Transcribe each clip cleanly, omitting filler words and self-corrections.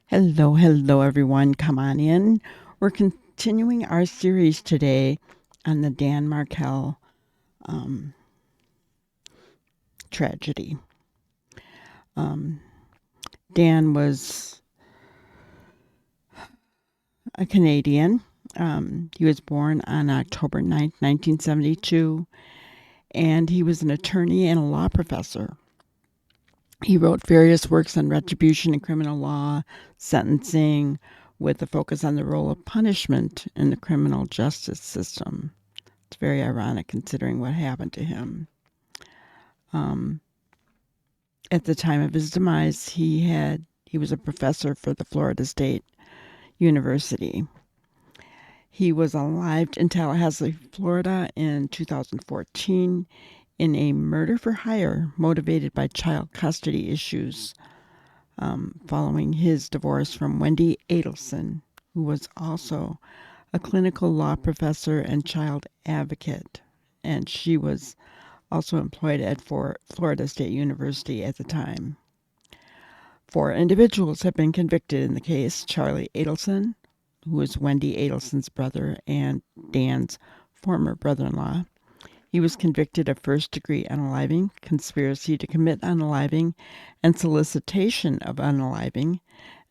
Hello, everyone. Come on in. We're continuing our series today on the Dan Markel tragedy. Dan was a Canadian. He was born on October 9th, 1972, and he was an attorney and a law professor. He wrote various works on retribution and criminal law, sentencing, with a focus on the role of punishment in the criminal justice system. It's very ironic considering what happened to him. At the time of his demise, he was a professor for the Florida State University. He was alive in Tallahassee, Florida in 2014 in a murder for hire motivated by child custody issues following his divorce from Wendy Adelson, who was also a clinical law professor and child advocate. And she was also employed at Florida State University at the time. 4 individuals have been convicted in the case. Charlie Adelson, who is Wendy Adelson's brother and Dan's former brother-in-law. He was convicted of first-degree unaliving, conspiracy to commit unaliving, and solicitation of unaliving,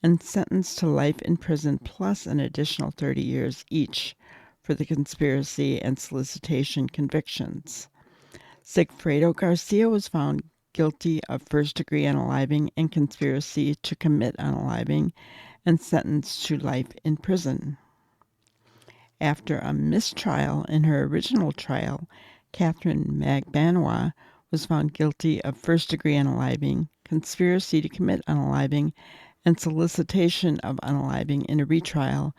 and sentenced to life in prison plus an additional 30 years each for the conspiracy and solicitation convictions. Sigfredo Garcia was found guilty of first-degree unaliving and conspiracy to commit unaliving and sentenced to life in prison. After a mistrial in her original trial, Katherine Magbanua was found guilty of first-degree unaliving, conspiracy to commit unaliving, and solicitation of unaliving in a retrial,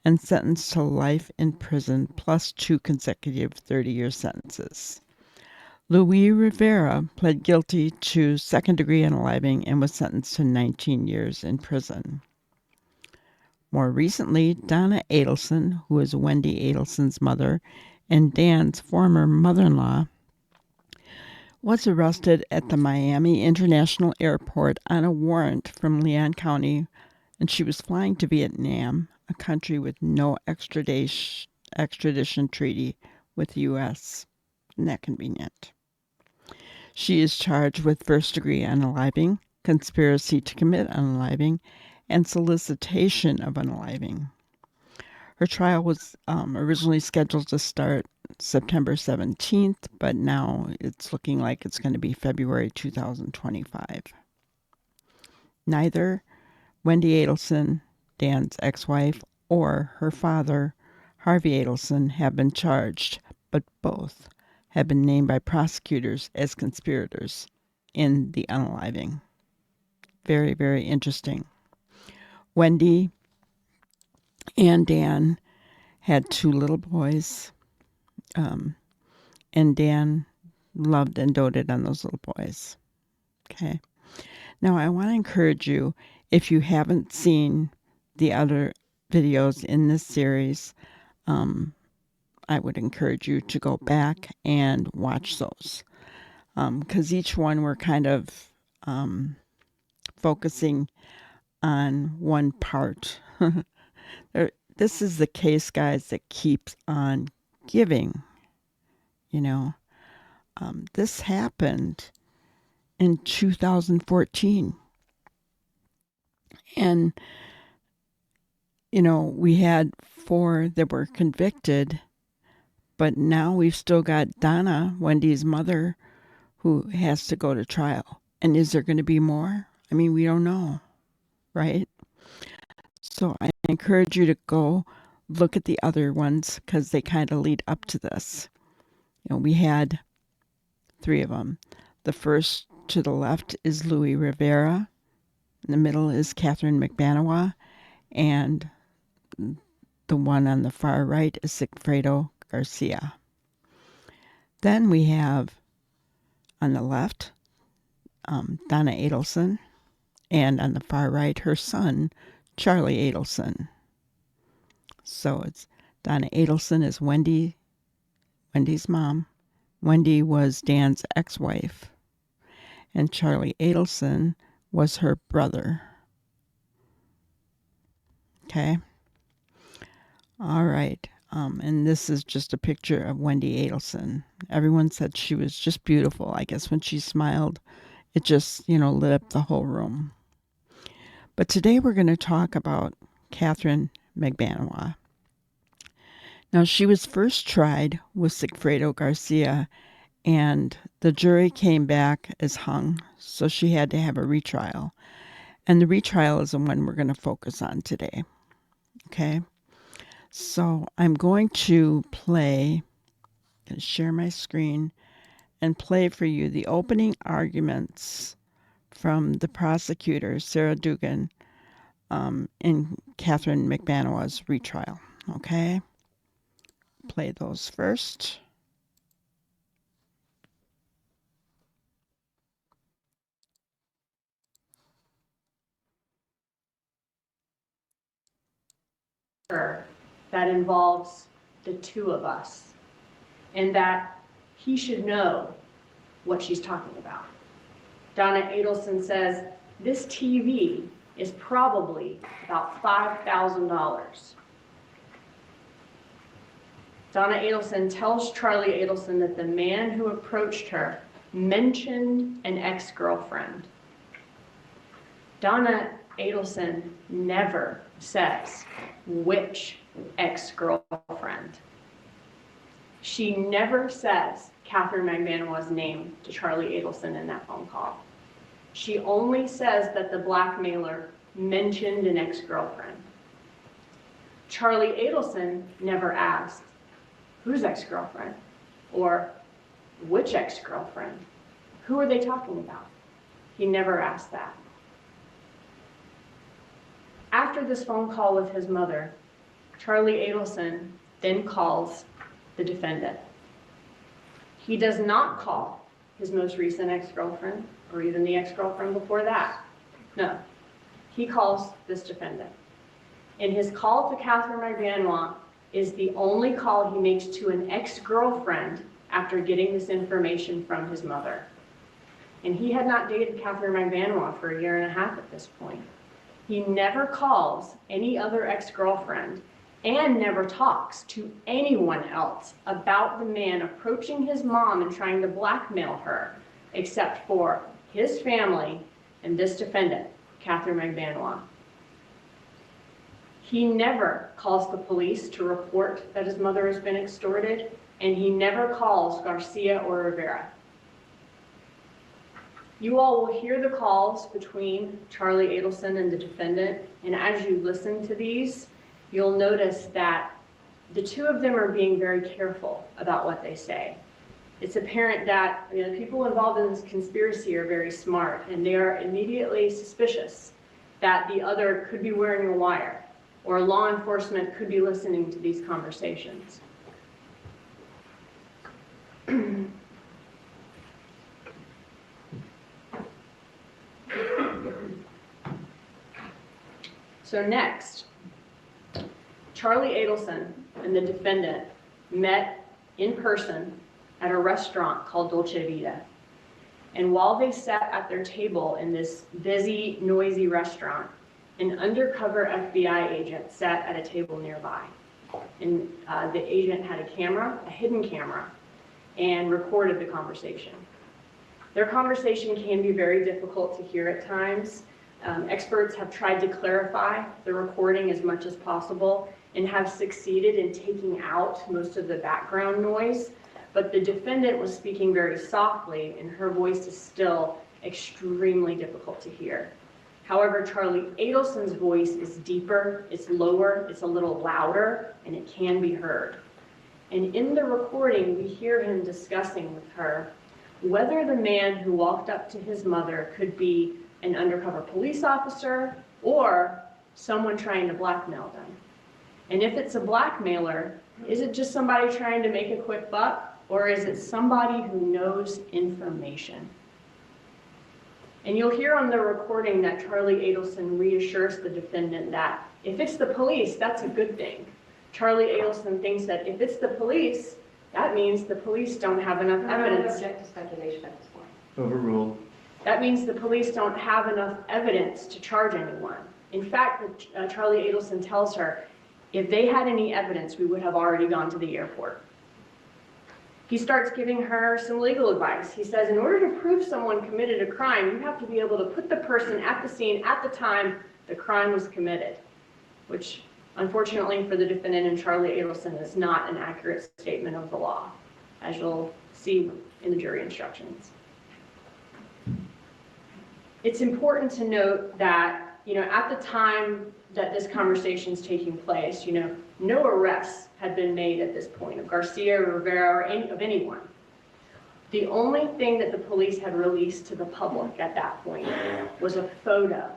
and sentenced to life in prison plus 2 consecutive 30-year sentences. Louis Rivera pled guilty to second-degree unaliving and was sentenced to 19 years in prison. More recently, Donna Adelson, who is Wendy Adelson's mother and Dan's former mother-in-law, was arrested at the Miami International Airport on a warrant from Leon County, and she was flying to Vietnam, a country with no extradition treaty with the U.S. Isn't that convenient? She is charged with first-degree unaliving, conspiracy to commit unaliving, and solicitation of unaliving. Her trial was originally scheduled to start September 17th, but now it's looking like it's going to be February 2025. Neither Wendy Adelson, Dan's ex-wife, or her father, Harvey Adelson, have been charged, but both have been named by prosecutors as conspirators in the unaliving. Very, very interesting. Wendy and Dan had 2 little boys, and Dan loved and doted on those little boys. Okay. Now, I want to encourage you, if you haven't seen the other videos in this series, I would encourage you to go back and watch those, because each one we're kind of focusing on one part. This is the case, guys, that keeps on giving. This happened in 2014. And, we had 4 that were convicted, but now we've still got Donna, Wendy's mother, who has to go to trial. And is there going to be more? I mean, we don't know, right? So I encourage you to go look at the other ones because they kind of lead up to this. We had 3 of them. The first to the left is Louis Rivera. In the middle is Katherine Magbanua. And the one on the far right is Sigfredo Garcia. Then we have on the left Donna Adelson, and on the far right her son Charlie Adelson. So it's Donna Adelson is Wendy's mom. Wendy was Dan's ex-wife, and Charlie Adelson was her brother. Okay. All right. And this is just a picture of Wendy Adelson. Everyone said she was just beautiful. I guess when she smiled, it just, lit up the whole room. But today we're going to talk about Katherine Magbanua. Now, she was first tried with Sigfredo Garcia, and the jury came back as hung, so she had to have a retrial. And the retrial is the one we're going to focus on today. Okay? So I'm going to share my screen and play for you the opening arguments from the prosecutor, Sarah Dugan, in Katherine Magbanua's retrial. Okay? Play those first. That involves the two of us, and that he should know what she's talking about. Donna Adelson says, this TV is probably about $5,000. Donna Adelson tells Charlie Adelson that the man who approached her mentioned an ex-girlfriend. Donna Adelson never says which ex-girlfriend. She never says Katherine Magbanua's name to Charlie Adelson in that phone call. She only says that the blackmailer mentioned an ex-girlfriend. Charlie Adelson never asked, whose ex-girlfriend? Or which ex-girlfriend? Who are they talking about? He never asked that. After this phone call with his mother, Charlie Adelson then calls the defendant. He does not call his most recent ex-girlfriend or even the ex-girlfriend before that. No, he calls this defendant. And his call to Katherine Magbanua is the only call he makes to an ex-girlfriend after getting this information from his mother. And he had not dated Katherine Magbanua for 1.5 years at this point. He never calls any other ex-girlfriend and never talks to anyone else about the man approaching his mom and trying to blackmail her, except for his family and this defendant, Katherine Magbanua. He never calls the police to report that his mother has been extorted, and he never calls Garcia or Rivera. You all will hear the calls between Charlie Adelson and the defendant, and as you listen to these, you'll notice that the two of them are being very careful about what they say. It's apparent that the people involved in this conspiracy are very smart, and they are immediately suspicious that the other could be wearing a wire, or law enforcement could be listening to these conversations. So next, Charlie Adelson and the defendant met in person at a restaurant called Dolce Vita. And while they sat at their table in this busy, noisy restaurant, an undercover FBI agent sat at a table nearby. And the agent had a camera, a hidden camera, and recorded the conversation. Their conversation can be very difficult to hear at times. Experts have tried to clarify the recording as much as possible and have succeeded in taking out most of the background noise, but the defendant was speaking very softly and her voice is still extremely difficult to hear. However, Charlie Adelson's voice is deeper, it's lower, it's a little louder, and it can be heard. And in the recording, we hear him discussing with her whether the man who walked up to his mother could be an undercover police officer or someone trying to blackmail them. And if it's a blackmailer, is it just somebody trying to make a quick buck, or is it somebody who knows information? And you'll hear on the recording that Charlie Adelson reassures the defendant that if it's the police, that's a good thing. Charlie Adelson thinks that if it's the police, that means the police don't have enough evidence. I object to speculation at this point. Overruled. That means the police don't have enough evidence to charge anyone. In fact, Charlie Adelson tells her, if they had any evidence, we would have already gone to the airport. He starts giving her some legal advice. He says, in order to prove someone committed a crime, you have to be able to put the person at the scene at the time the crime was committed, which unfortunately for the defendant and Charlie Adelson is not an accurate statement of the law, as you'll see in the jury instructions. It's important to note that, at the time that this conversation is taking place, no arrests had been made at this point of Garcia, Rivera, or of anyone. The only thing that the police had released to the public at that point was a photo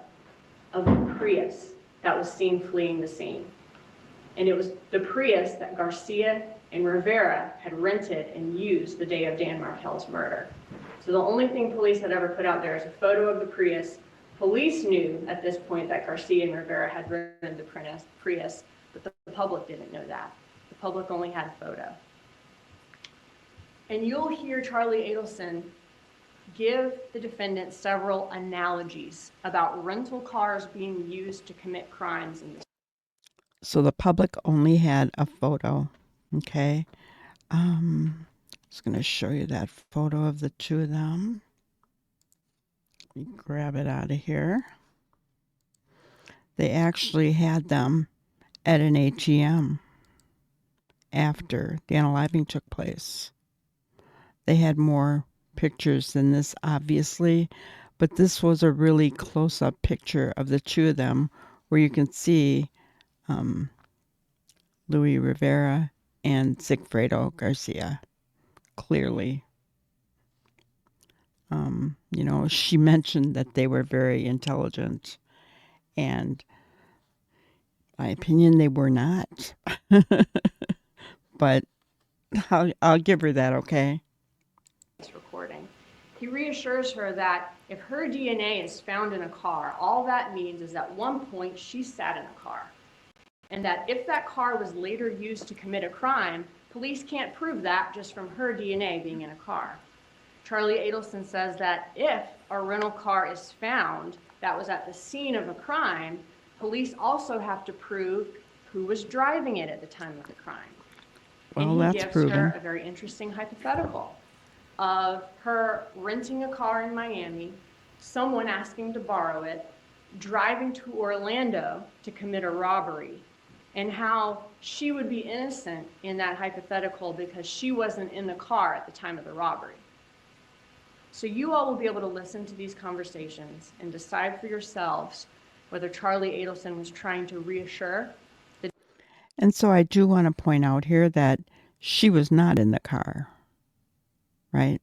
of the Prius that was seen fleeing the scene. And it was the Prius that Garcia and Rivera had rented and used the day of Dan Markel's murder. So the only thing police had ever put out there is a photo of the Prius. Police knew at this point that Garcia and Rivera had rented the Prius, but the public didn't know that. The public only had a photo. And you'll hear Charlie Adelson give the defendant several analogies about rental cars being used to commit crimes in this. So the public only had a photo, okay? I'm just going to show you that photo of the two of them. Let me grab it out of here. They actually had them at an ATM after the unaliving took place. They had more pictures than this, obviously, but this was a really close-up picture of the two of them where you can see Luis Rivera and Sigfredo Garcia clearly. She mentioned that they were very intelligent, and in my opinion, they were not. But I'll give her that, okay? Recording. He reassures her that if her DNA is found in a car, all that means is at one point she sat in a car. And that if that car was later used to commit a crime, police can't prove that just from her DNA being in a car. Charlie Adelson says that if a rental car is found that was at the scene of a crime, police also have to prove who was driving it at the time of the crime. Well, and he that's gives proven. her a very interesting hypothetical of her renting a car in Miami, someone asking to borrow it, driving to Orlando to commit a robbery, and how she would be innocent in that hypothetical because she wasn't in the car at the time of the robbery. So you all will be able to listen to these conversations and decide for yourselves whether Charlie Adelson was trying to reassure. And so I do want to point out here that she was not in the car, right?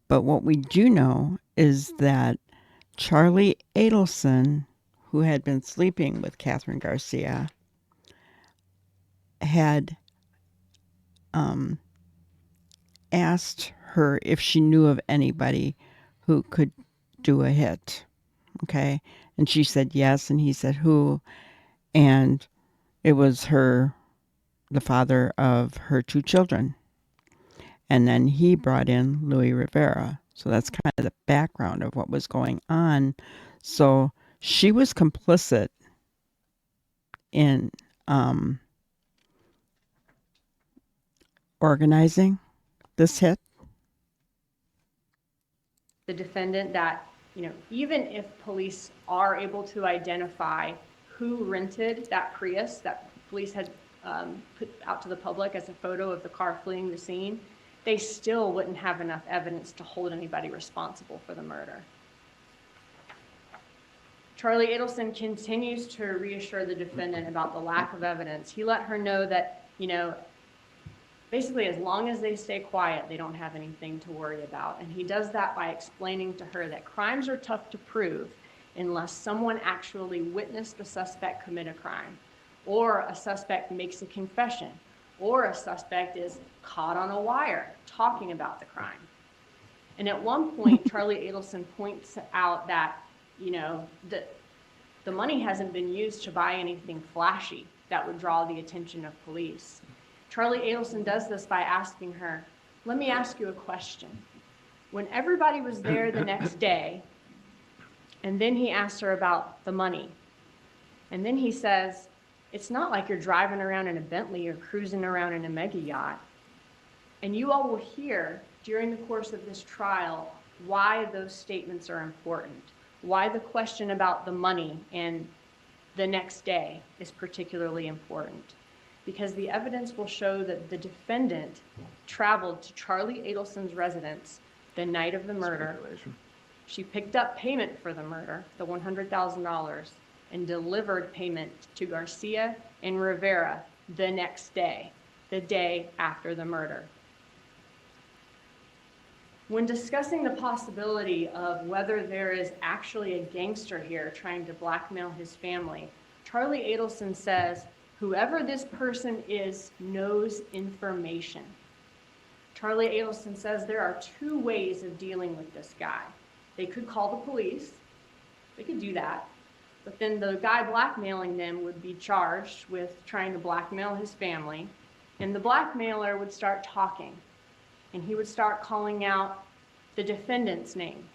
But what we do know is that Charlie Adelson, who had been sleeping with Katherine Garcia, had asked her if she knew of anybody who could do a hit, okay? And she said yes, and he said who, and it was the father of her two children. And then he brought in Luis Rivera. So that's kind of the background of what was going on. So she was complicit in organizing this hit. The defendant that, even if police are able to identify who rented that Prius that police had put out to the public as a photo of the car fleeing the scene, they still wouldn't have enough evidence to hold anybody responsible for the murder. Charlie Adelson continues to reassure the defendant about the lack of evidence. He let her know that, basically as long as they stay quiet, they don't have anything to worry about. And he does that by explaining to her that crimes are tough to prove unless someone actually witnessed the suspect commit a crime, or a suspect makes a confession, or a suspect is caught on a wire talking about the crime. And at one point, Charlie Adelson points out that, the money hasn't been used to buy anything flashy that would draw the attention of police. Charlie Adelson does this by asking her, let me ask you a question. When everybody was there the next day, and then he asked her about the money, And then he says, it's not like you're driving around in a Bentley or cruising around in a mega yacht. And you all will hear during the course of this trial why those statements are important, why the question about the money and the next day is particularly important. Because the evidence will show that the defendant traveled to Charlie Adelson's residence the night of the murder. She picked up payment for the murder, the $100,000, and delivered payment to Garcia and Rivera the next day, the day after the murder. When discussing the possibility of whether there is actually a gangster here trying to blackmail his family, Charlie Adelson says, whoever this person is knows information. Charlie Adelson says there are two ways of dealing with this guy. They could call the police, they could do that, but then the guy blackmailing them would be charged with trying to blackmail his family, and the blackmailer would start talking, and he would start calling out the defendant's name.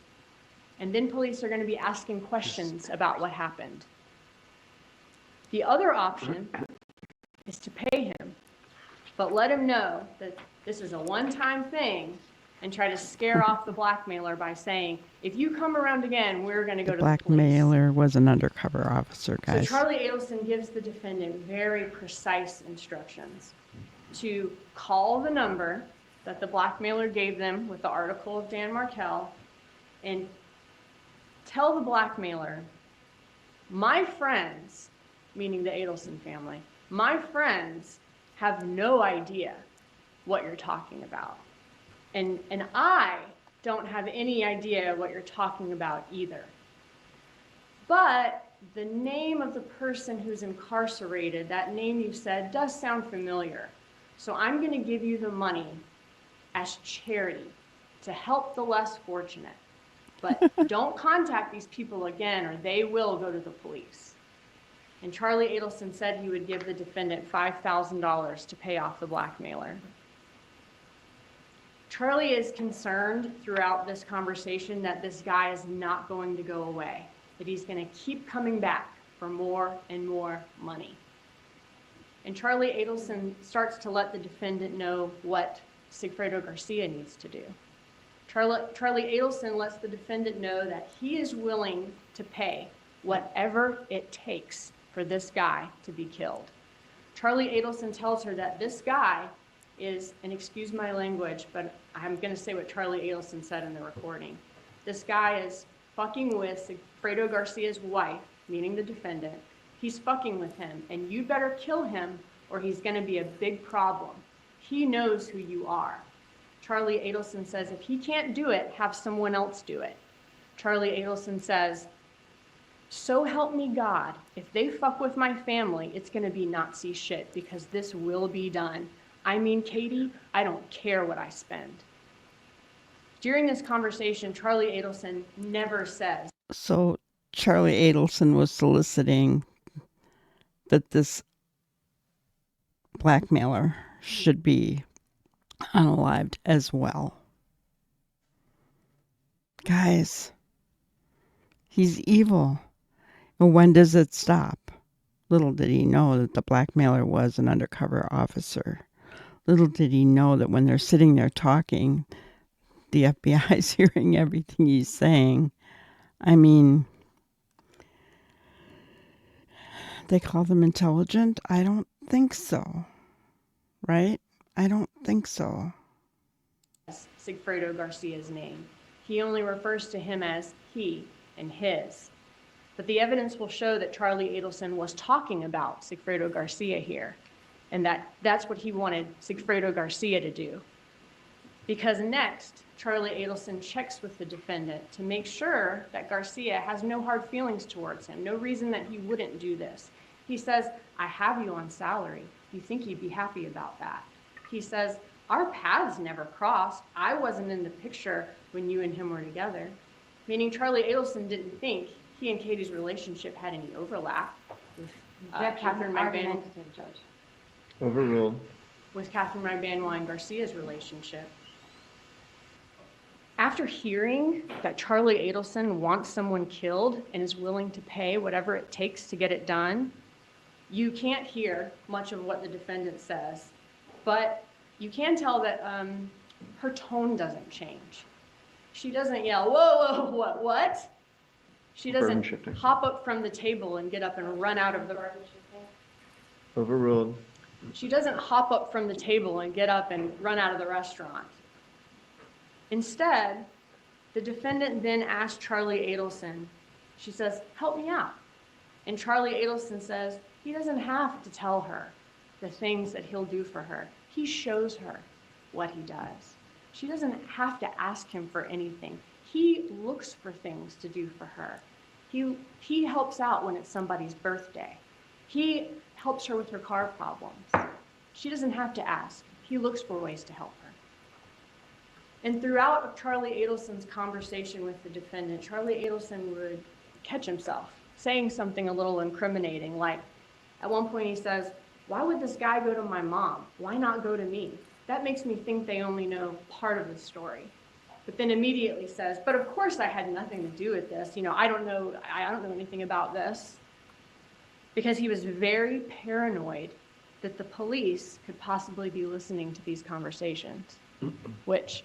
And then police are going to be asking questions about what happened. The other option is to pay him, but let him know that this is a one-time thing and try to scare off the blackmailer by saying, if you come around again, we're going to go to the police. Blackmailer was an undercover officer, guys. So Charlie Adelson gives the defendant very precise instructions to call the number that the blackmailer gave them with the article of Dan Markel and tell the blackmailer, my friends, meaning the Adelson family, my friends have no idea what you're talking about. And I don't have any idea what you're talking about either. But the name of the person who's incarcerated, that name you said, does sound familiar. So I'm going to give you the money as charity to help the less fortunate. But don't contact these people again or they will go to the police. And Charlie Adelson said he would give the defendant $5,000 to pay off the blackmailer. Charlie is concerned throughout this conversation that this guy is not going to go away, that he's going to keep coming back for more and more money. And Charlie Adelson starts to let the defendant know what Sigfredo Garcia needs to do. Charlie Adelson lets the defendant know that he is willing to pay whatever it takes for this guy to be killed. Charlie Adelson tells her that this guy is, and excuse my language, but I'm going to say what Charlie Adelson said in the recording. This guy is fucking with Sigfredo Garcia's wife, meaning the defendant. He's fucking with him, and you better kill him or he's going to be a big problem. He knows who you are. Charlie Adelson says, if he can't do it, have someone else do it. Charlie Adelson says, so help me God, if they fuck with my family, it's going to be Nazi shit because this will be done. I mean, Katie, I don't care what I spend. During this conversation, Charlie Adelson never says. So Charlie Adelson was soliciting that this blackmailer should be unalived as well. Guys, he's evil. And when does it stop? Little did he know that the blackmailer was an undercover officer. Little did he know that when they're sitting there talking, the FBI is hearing everything he's saying. I mean, they call them intelligent? I don't think so. Right? I don't think so. Sigfredo Garcia's name. He only refers to him as he and his. But the evidence will show that Charlie Adelson was talking about Sigfredo Garcia here, and that's what he wanted Sigfredo Garcia to do. Because next, Charlie Adelson checks with the defendant to make sure that Garcia has no hard feelings towards him, no reason that he wouldn't do this. He says, I have you on salary. You think you'd be happy about that? He says, our paths never crossed. I wasn't in the picture when you and him were together. Meaning Charlie Adelson didn't think he and Katie's relationship had any overlap with Katherine Magbanua. Overruled. With Katherine Magbanua and Garcia's relationship. After hearing that Charlie Adelson wants someone killed and is willing to pay whatever it takes to get it done, you can't hear much of what the defendant says, but you can tell that her tone doesn't change. She doesn't yell, whoa, whoa, what? She doesn't hop up from the table and get up and run out of the room. Overruled. She doesn't hop up from the table and get up and run out of the restaurant. Instead, the defendant then asks Charlie Adelson, she says, help me out. And Charlie Adelson says, he doesn't have to tell her the things that he'll do for her. He shows her what he does. She doesn't have to ask him for anything. He looks for things to do for her. He helps out when it's somebody's birthday. He helps her with her car problems. She doesn't have to ask. He looks for ways to help her. And throughout Charlie Adelson's conversation with the defendant, Charlie Adelson would catch himself saying something a little incriminating, like at one point he says, why would this guy go to my mom? Why not go to me? That makes me think they only know part of the story. But then immediately says, but of course I had nothing to do with this. You know, I don't know anything about this. Because he was very paranoid that the police could possibly be listening to these conversations, which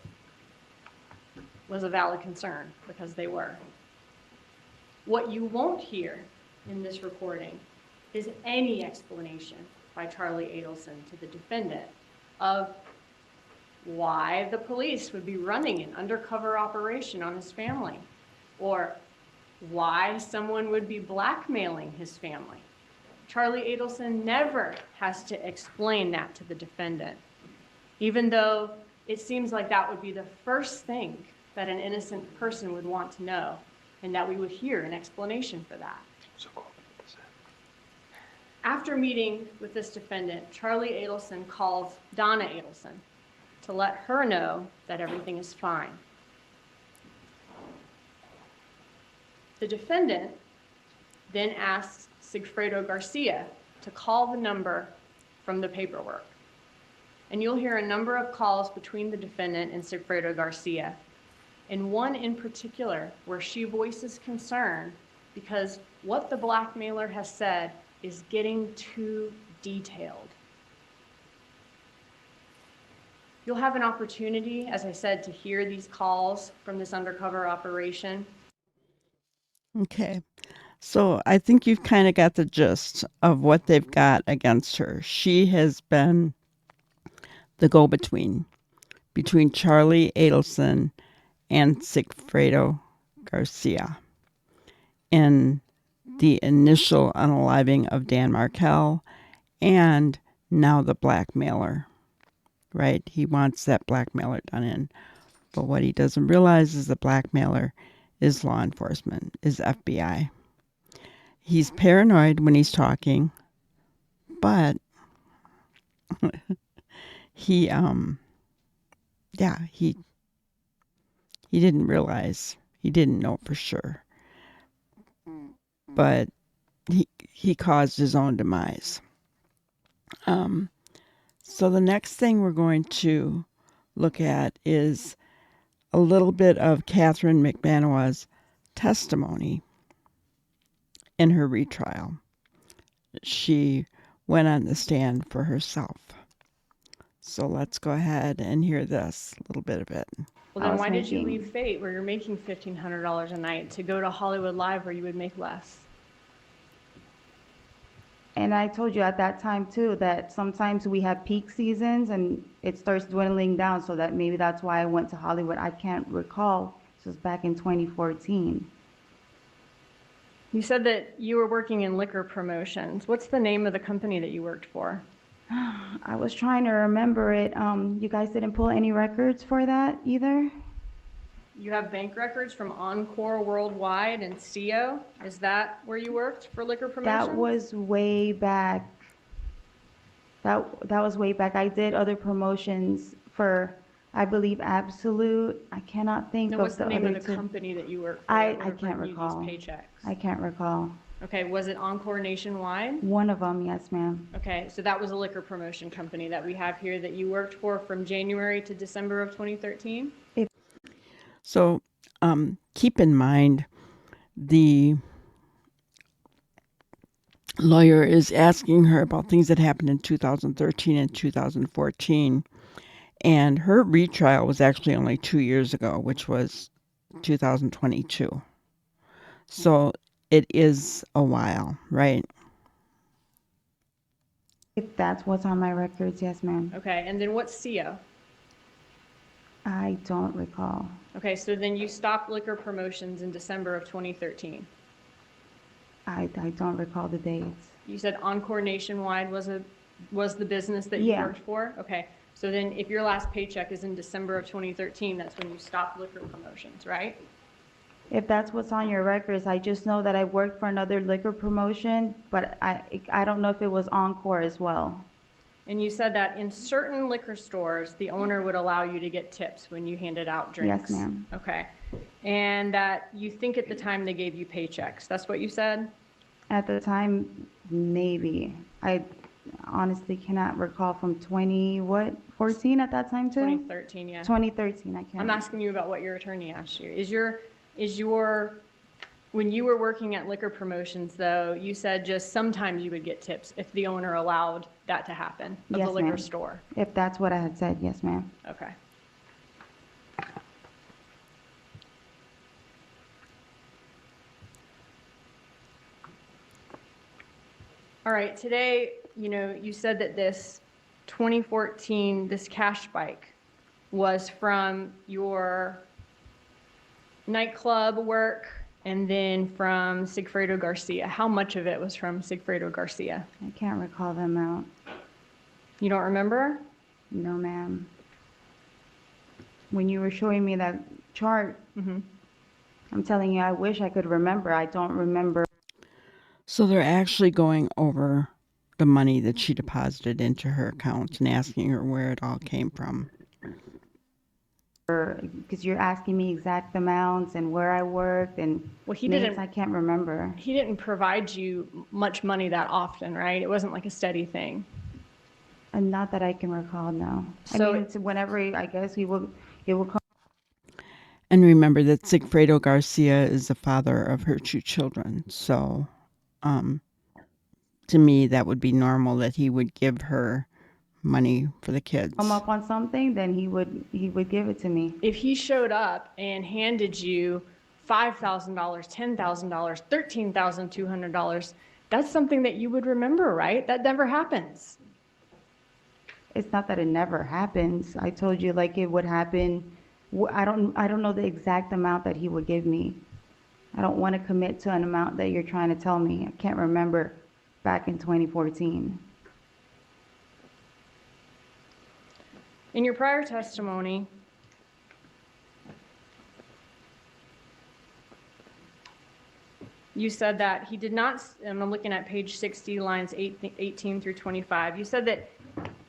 was a valid concern because they were. What you won't hear in this recording is any explanation by Charlie Adelson to the defendant of why the police would be running an undercover operation on his family, or why someone would be blackmailing his family. Charlie Adelson never has to explain that to the defendant, even though it seems like that would be the first thing that an innocent person would want to know, and that we would hear an explanation for that. After meeting with this defendant, Charlie Adelson calls Donna Adelson to let her know that everything is fine. The defendant then asks Sigfredo Garcia to call the number from the paperwork. And you'll hear a number of calls between the defendant and Sigfredo Garcia, and one in particular where she voices concern because what the blackmailer has said is getting too detailed. You'll have an opportunity, as I said, to hear these calls from this undercover operation. Okay. So I think you've kind of got the gist of what they've got against her. She has been the go-between between Charlie Adelson and Sigfredo Garcia in the initial unaliving of Dan Markel and now the blackmailer, right? He wants that blackmailer done in. But what he doesn't realize is the blackmailer is law enforcement, is FBI. He's paranoid when he's talking, but he didn't realize, he didn't know for sure. But he caused his own demise. So the next thing we're going to look at is a little bit of Katherine Magbanua's testimony in her retrial. She went on the stand for herself. So let's go ahead and hear this, a little bit of it. Well, then why did you leave Fate, where you're making $1,500 a night, to go to Hollywood Live, where you would make less? And I told you at that time too that sometimes we have peak seasons and it starts dwindling down, so that maybe that's why I went to Hollywood. I can't recall. This was back in 2014. You said that you were working in liquor promotions. What's the name of the company that you worked for? I was trying to remember it. You guys didn't pull any records for that either? You have bank records from Encore Worldwide and CO. Is that where you worked for liquor promotions? That was way back. That was way back. I did other promotions for, I believe, Absolute. I cannot think No, of what's the name of the two. company that you worked for? I that were can't bringing you recall. These paychecks? I can't recall. Okay, was it Encore Nationwide? One of them, yes, ma'am. Okay, so that was a liquor promotion company that we have here that you worked for from January to December of 2013? So keep in mind the lawyer is asking her about things that happened in 2013 and 2014. And her retrial was actually only 2 years ago, which was 2022. So it is a while, right? If that's what's on my records, yes, ma'am. Okay, and then what's CO? I don't recall. Okay, so then you stopped liquor promotions in December of 2013. I don't recall the dates. You said Encore Nationwide was the business that you Yeah. worked for? Okay, so then if your last paycheck is in December of 2013, that's when you stopped liquor promotions, right? If that's what's on your records, I just know that I worked for another liquor promotion, but I don't know if it was Encore as well. And you said that in certain liquor stores, the owner would allow you to get tips when you handed out drinks. Yes, ma'am. Okay. And that you think at the time they gave you paychecks. That's what you said? At the time, maybe. I honestly cannot recall from 14 at that time too? 2013, yeah. 2013, I can't. I'm asking you about what your attorney asked you. When you were working at liquor promotions, though, you said just sometimes you would get tips if the owner allowed that to happen of Yes, the liquor ma'am. store. If that's what I had said, yes, ma'am. Okay. All right, today, you said that this 2014, this cash bike was from your nightclub work and then from Sigfredo Garcia. How much of it was from Sigfredo Garcia? I can't recall the amount. You don't remember? No, ma'am. When you were showing me that chart, I'm telling you, I wish I could remember. I don't remember. So they're actually going over the money that she deposited into her account and asking her where it all came from. Because you're asking me exact amounts and where I worked and Well, he names didn't. I can't remember. He didn't provide you much money that often, right? It wasn't like a steady thing. And not that I can recall, no. So- I mean, it's whenever, I guess it will come. And remember that Sigfredo Garcia is the father of her 2 children. So to me, that would be normal that he would give her money for the kids. Come up on something, then he would give it to me. If he showed up and handed you $5,000, $10,000, $13,200, that's something that you would remember, right? That never happens. It's not that it never happens. I told you like it would happen. I don't know the exact amount that he would give me. I don't want to commit to an amount that you're trying to tell me. I can't remember back in 2014. In your prior testimony, you said that he did not, and I'm looking at page 60, lines 18 through 25. You said that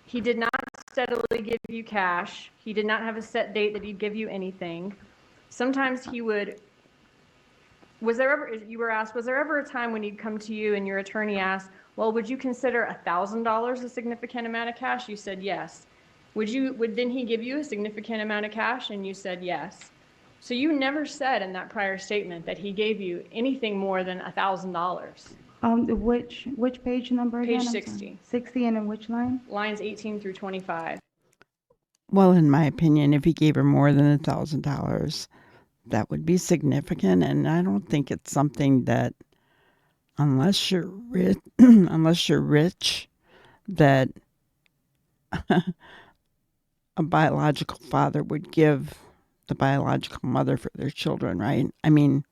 he did not steadily give you cash. He did not have a set date that he'd give you anything. Sometimes he would, you were asked, was there ever a time when he'd come to you and your attorney asked, well, would you consider $1,000 a significant amount of cash? You said yes. Then he give you a significant amount of cash? And you said yes. So you never said in that prior statement that he gave you anything more than $1,000. Which page number again? Page I'm sorry. 60. 60 and in which line? Lines 18 through 25. Well, in my opinion, if he gave her more than $1,000, that would be significant. And I don't think it's something that, unless you're rich, that a biological father would give the biological mother for their children, right? I mean,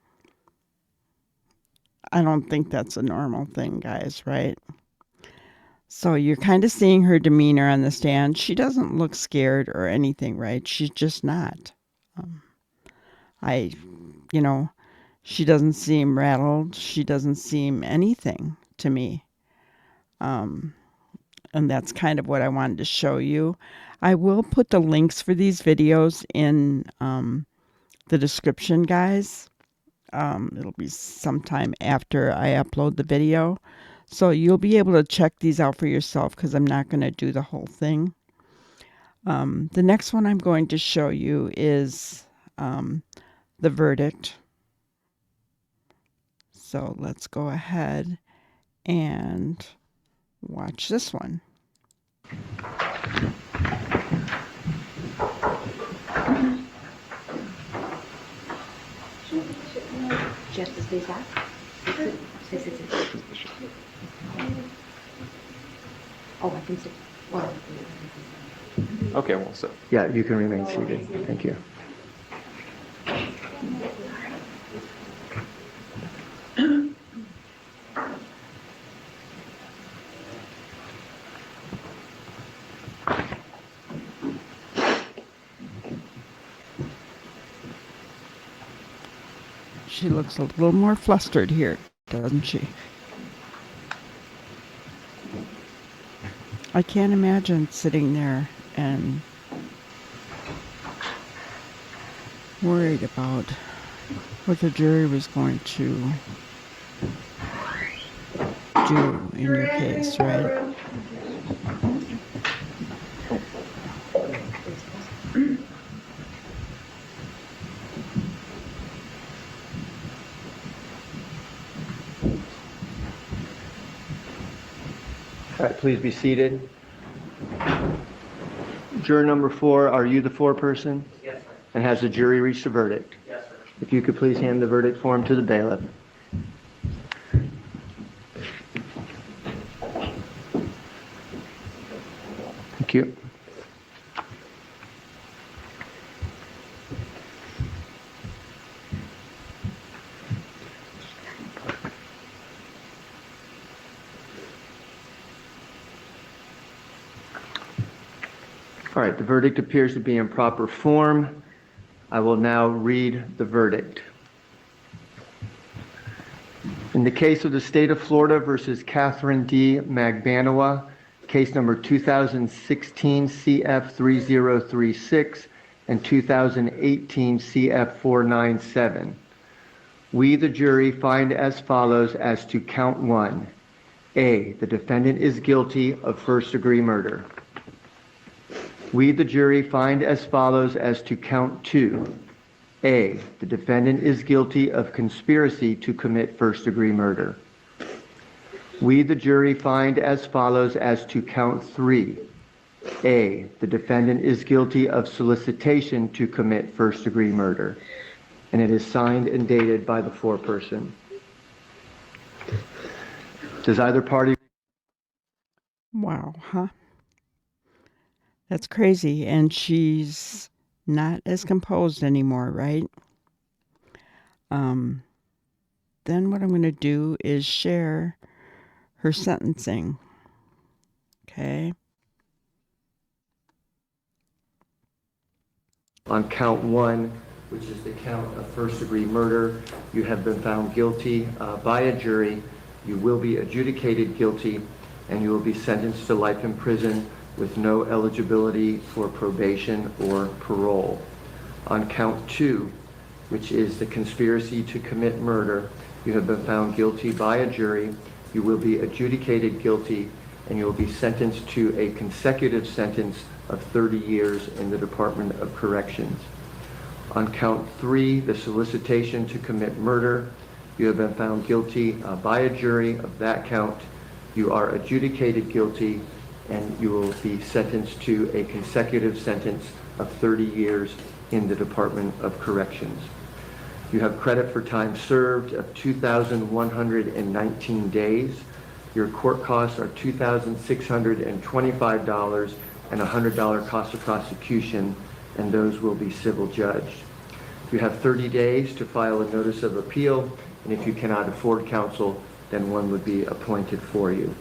I don't think that's a normal thing, guys, right? So you're kind of seeing her demeanor on the stand. She doesn't look scared or anything, right? She's just not. She doesn't seem rattled. She doesn't seem anything to me. And that's kind of what I wanted to show you. I will put the links for these videos in the description, guys. It'll be sometime after I upload the video. So you'll be able to check these out for yourself because I'm not going to do the whole thing. The next one I'm going to show you is the verdict. So let's go ahead and watch this one. Just to stay back. Sit. Oh, I can sit. Well, Okay, well, so. Yeah, you can remain seated. Thank you. She looks a little more flustered here, doesn't she? I can't imagine sitting there and worried about what the jury was going to do in your case, right? All right, please be seated. Juror number 4, are you the foreperson? Yes, sir. And has the jury reached a verdict? Yes, sir. If you could please hand the verdict form to the bailiff. Thank you. All right, the verdict appears to be in proper form. I will now read the verdict. In the case of the state of Florida versus Katherine D. Magbanua, case number 2016 CF 3036 and 2018 CF 497, we, the jury, find as follows as to count 1. A, the defendant is guilty of first-degree murder. We, the jury, find as follows as to count 2. A, the defendant is guilty of conspiracy to commit first-degree murder. We, the jury, find as follows as to count 3. A, the defendant is guilty of solicitation to commit first-degree murder. And it is signed and dated by the foreperson. Does either party... Wow, huh? That's crazy. And she's not as composed anymore, right? Then what I'm going to do is share her sentencing. Okay. On count 1, which is the count of first-degree murder, you have been found guilty by a jury. You will be adjudicated guilty, and you will be sentenced to life in prison with no eligibility for probation or parole. On count 2, which is the conspiracy to commit murder, you have been found guilty by a jury. You will be adjudicated guilty, and you will be sentenced to a consecutive sentence of 30 years in the Department of Corrections. On count 3, the solicitation to commit murder, you have been found guilty by a jury of that count. You are adjudicated guilty, and you will be sentenced to a consecutive sentence of 30 years in the Department of Corrections. You have credit for time served of 2,119 days. Your court costs are $2,625 and $100 cost of prosecution, and those will be civil judged. You have 30 days to file a notice of appeal, and if you cannot afford counsel, then one would be appointed for you.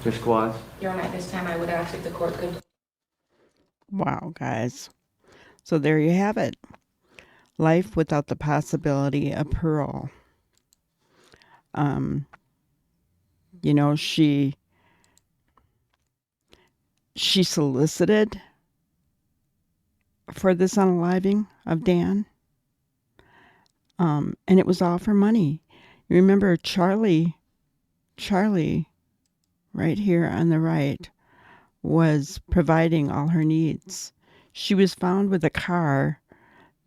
Ms. Quaz? Your Honor, at this time, I would ask if the court could... Wow, guys. So there you have it. Life without the possibility of parole. You know, she solicited for this unaliving of Dan. And it was all for money. You remember Charlie, right here on the right, was providing all her needs. She was found with a car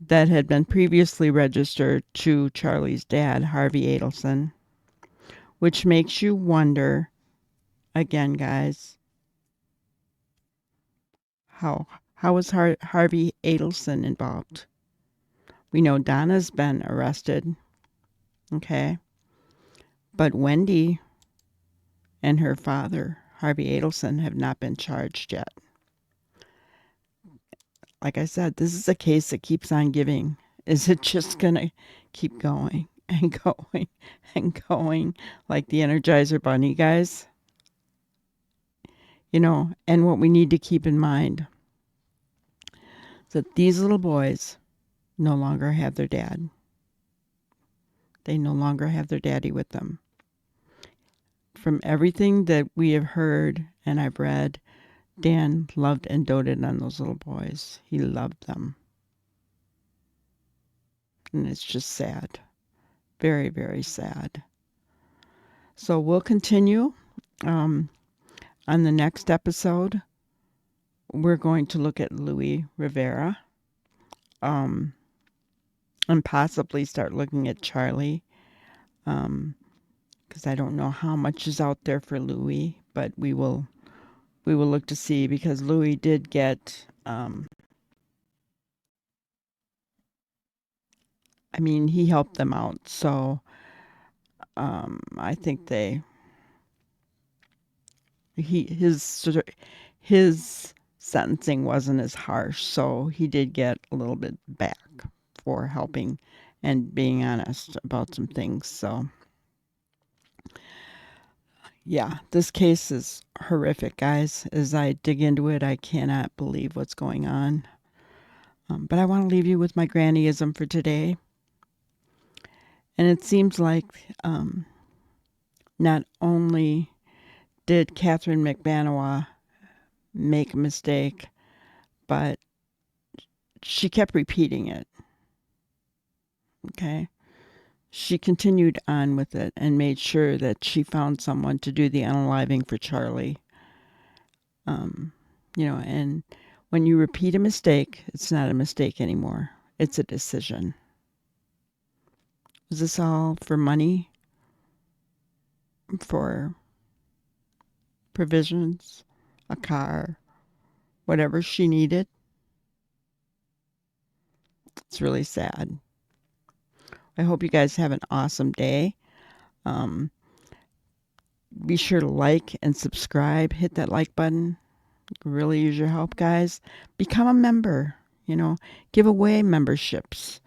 that had been previously registered to Charlie's dad, Harvey Adelson, which makes you wonder, again, guys, how was Harvey Adelson involved? We know Donna's been arrested, okay? But Wendy and her father, Harvey Adelson, have not been charged yet. Like I said, this is a case that keeps on giving. Is it just going to keep going and going and going like the Energizer Bunny, guys? You know, and what we need to keep in mind is that these little boys no longer have their dad. They no longer have their daddy with them. From everything that we have heard and I've read, Dan loved and doted on those little boys. He loved them. And it's just sad. Very, very sad. So we'll continue. On the next episode, we're going to look at Louis Rivera. And possibly start looking at Charlie. Because I don't know how much is out there for Louis, but we will look to see, because Louis did get he helped them out, so I think his sentencing wasn't as harsh, so he did get a little bit back for helping and being honest about some things. So yeah, this case is horrific, guys. As I dig into it, I cannot believe what's going on. But I want to leave you with my grannyism for today. And it seems like not only did Katherine Magbanua make a mistake, but she kept repeating it. Okay? She continued on with it and made sure that she found someone to do the unaliving for Charlie. And when you repeat a mistake, it's not a mistake anymore. It's a decision. Was this all for money? For provisions? A car? Whatever she needed? It's really sad. I hope you guys have an awesome day. Be sure to like and subscribe. Hit that like button. Really use your help, guys. Become a member. Give away memberships.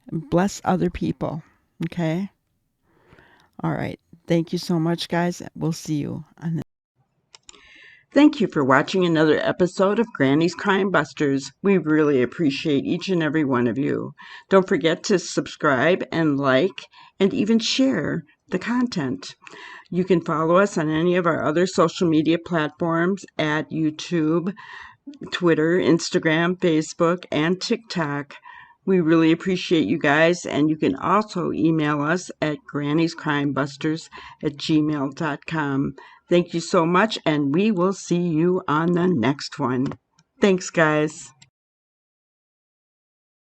And bless other people. Okay? All right. Thank you so much, guys. We'll see you on the. Thank you for watching another episode of Granny's Crime Busters. We really appreciate each and every one of you. Don't forget to subscribe and like and even share the content. You can follow us on any of our other social media platforms at YouTube, Twitter, Instagram, Facebook, and TikTok. We really appreciate you guys, and you can also email us at grannyscrimebusters@gmail.com. Thank you so much, and we will see you on the next one. Thanks, guys.